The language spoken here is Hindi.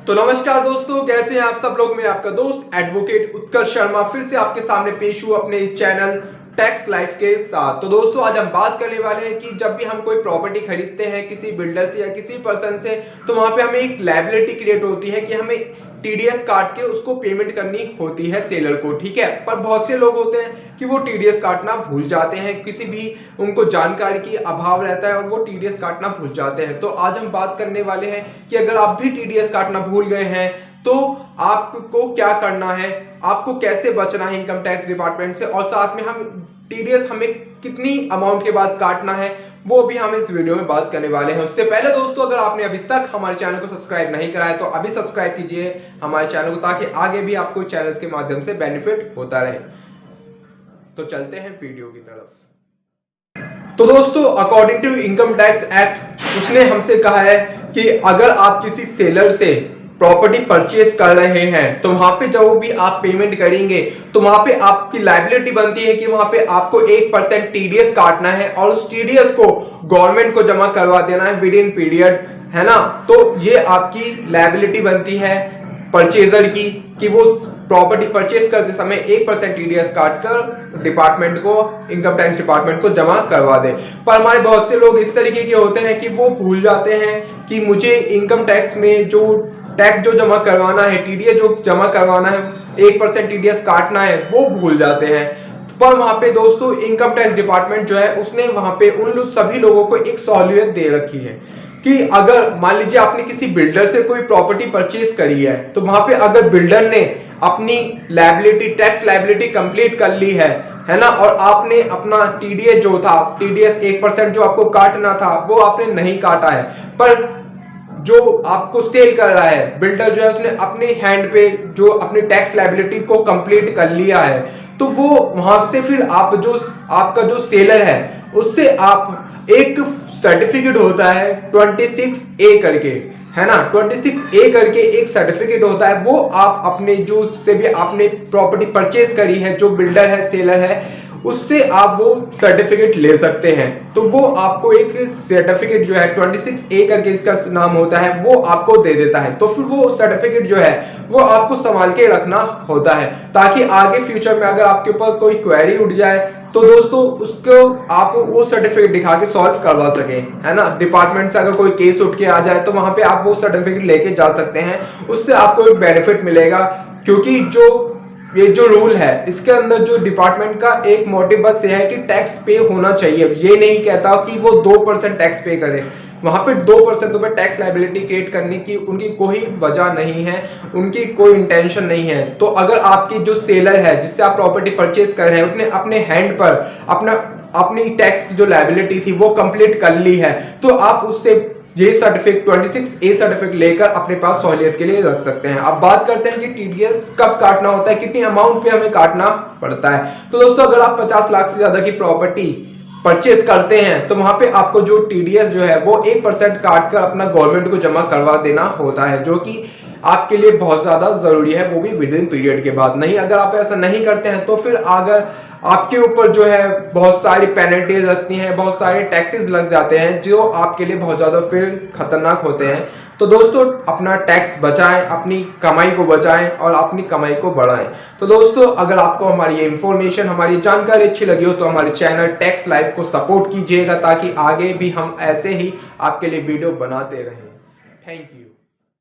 तो नमस्कार दोस्तों, कैसे हैं आप सब लोग। मैं आपका दोस्त एडवोकेट उत्कर्ष शर्मा फिर से आपके सामने पेश हूँ अपने चैनल टैक्स लाइफ के साथ। तो दोस्तों आज हम बात करने वाले हैं कि जब भी हम कोई प्रॉपर्टी खरीदते हैं किसी बिल्डर से या किसी पर्सन से, तो वहां पे हमें एक लायबिलिटी क्रिएट होती है कि हमें टीडीएस काट के उसको पेमेंट करनी होती है सेलर को, ठीक है। पर बहुत से लोग होते हैं कि वो टीडीएस काटना भूल जाते हैं, किसी भी उनको जानकारी की अभाव रहता है और वो टीडीएस काटना भूल जाते हैं। तो आज हम बात करने वाले हैं कि अगर आप भी टीडीएस काटना भूल गए हैं तो आपको क्या करना है, आपको कैसे बचना है इनकम टैक्स डिपार्टमेंट से, और साथ में हम टीडीएस हमें कितनी अमाउंट के बाद काटना है वो भी हम इस वीडियो में बात करने वाले हैं। उससे पहले दोस्तों, अगर आपने अभी तक हमारे चैनल को सब्सक्राइब नहीं करा है तो अभी सब्सक्राइब कीजिए हमारे चैनल को, ताकि आगे भी आपको चैनल्स के माध्यम से बेनिफिट होता रहे। तो चलते हैं वीडियो की तरफ। तो दोस्तों, according to income tax act उसने हमसे कहा है कि अगर आप किसी सेलर से प्रॉपर्टी परचेज कर रहे हैं तो वहां पे जब भी आप पेमेंट करेंगे तो वहां पे आपकी लायबिलिटी बनती है कि वहां पे आपको 1% टीडीएस काटना है और उस टीडीएस को गवर्नमेंट को जमा करवा देना है विद इन पीरियड, है ना। तो ये आपकी लायबिलिटी बनती है परचेजर की कि वो प्रॉपर्टी परचेज करते समय 1% टीडीएस काटकर डिपार्टमेंट को, इनकम टैक्स डिपार्टमेंट को जमा करवा दे। पर हमारे बहुत से लोग इस तरीके के होते हैं कि वो भूल जाते हैं कि मुझे इनकम टैक्स में जो टैक्स जो जमा करवाना है, टीडीएस जो जमा करवाना है, 1% टीडीएस काटना है, वो भूल जाते हैं। पर वहां पे दोस्तों इनकम टैक्स डिपार्टमेंट जो है उसने वहां पे उन सभी लोगों को एक सहूलियत दे रखी है कि अगर मान लीजिए आपने किसी बिल्डर से कोई प्रॉपर्टी परचेज करी है तो वहां पे अगर बिल्डर ने अपनी लायबिलिटी, टैक्स लायबिलिटी कंप्लीट कर ली है ना, और आपने अपना टीडीएस जो था, टीडीएस 1% जो आपको काटना था वो आपने नहीं काटा है, पर जो आपको सेल कर रहा है बिल्डर जो है उसने अपने हैंड पे जो अपनी टैक्स लायबिलिटी को कंप्लीट कर लिया है, तो वो वहां से फिर आप जो आपका जो सेलर है उससे आप एक सर्टिफिकेट होता है 26A करके, है ना, 26A करके एक सर्टिफिकेट होता है, वो आप अपने जो से भी आपने प्रॉपर्टी परचेज करी है, जो बिल्डर है, सेलर है, उससे आप वो सर्टिफिकेट ले सकते हैं। तो वो आपको एक सर्टिफिकेट जो है 26A करके इसका नाम होता है, वो आपको दे देता है। तो फिर वो सर्टिफिकेट जो है वो आपको संभाल के रखना होता है, ताकि आगे फ्यूचर में अगर आपके ऊपर कोई क्वेरी उठ जाए तो दोस्तों उसको आप वो सर्टिफिकेट दिखा के सॉल्व करवा सके, है ना। डिपार्टमेंट से अगर कोई केस उठ के आ जाए तो वहां पे आप वो सर्टिफिकेट लेके जा सकते हैं, उससे आपको एक बेनिफिट मिलेगा। क्योंकि ये जो रूल है इसके अंदर जो डिपार्टमेंट का एक मोटिव बस ये है कि टैक्स पे होना चाहिए, ये नहीं कहता कि वो 2% टैक्स पे करे। वहां पे 2% तो टैक्स लायबिलिटी क्रिएट करने की उनकी कोई वजह नहीं है, उनकी कोई इंटेंशन नहीं है। तो अगर आपकी जो सेलर है जिससे आप प्रॉपर्टी परचेज कर रहे हैं उसने अपने हैंड पर अपनी टैक्स की जो लायबिलिटी थी वो कंप्लीट कर ली है, तो आप उससे ये सर्टिफिकेट 26A सर्टिफिकेट लेकर अपने पास सहूलियत के लिए रख सकते हैं। अब बात करते हैं कि टीडीएस कब काटना होता है, कितनी अमाउंट पे हमें काटना पड़ता है। तो दोस्तों अगर आप 50 लाख से ज्यादा की प्रॉपर्टी परचेज करते हैं तो वहां पे आपको जो टीडीएस जो है वो 1% काट कर अपना गवर्नमेंट को जमा करवा देना होता है, जो कि आपके लिए बहुत ज्यादा जरूरी है, वो भी विद इन पीरियड के बाद। नहीं, अगर आप ऐसा नहीं करते हैं तो फिर अगर आपके ऊपर जो है बहुत सारी पेनल्टीज लगती हैं, बहुत सारे टैक्सेस लग जाते हैं जो आपके लिए बहुत ज्यादा फिर खतरनाक होते हैं। तो दोस्तों अपना टैक्स बचाएं, अपनी कमाई को बचाएं और अपनी कमाई को बढ़ाएं। तो दोस्तों अगर आपको हमारी ये इंफॉर्मेशन, हमारी जानकारी अच्छी लगी हो तो हमारे चैनल टैक्स लाइफ को सपोर्ट कीजिएगा, ताकि आगे भी हम ऐसे ही आपके लिए वीडियो बनाते रहें। Thank you.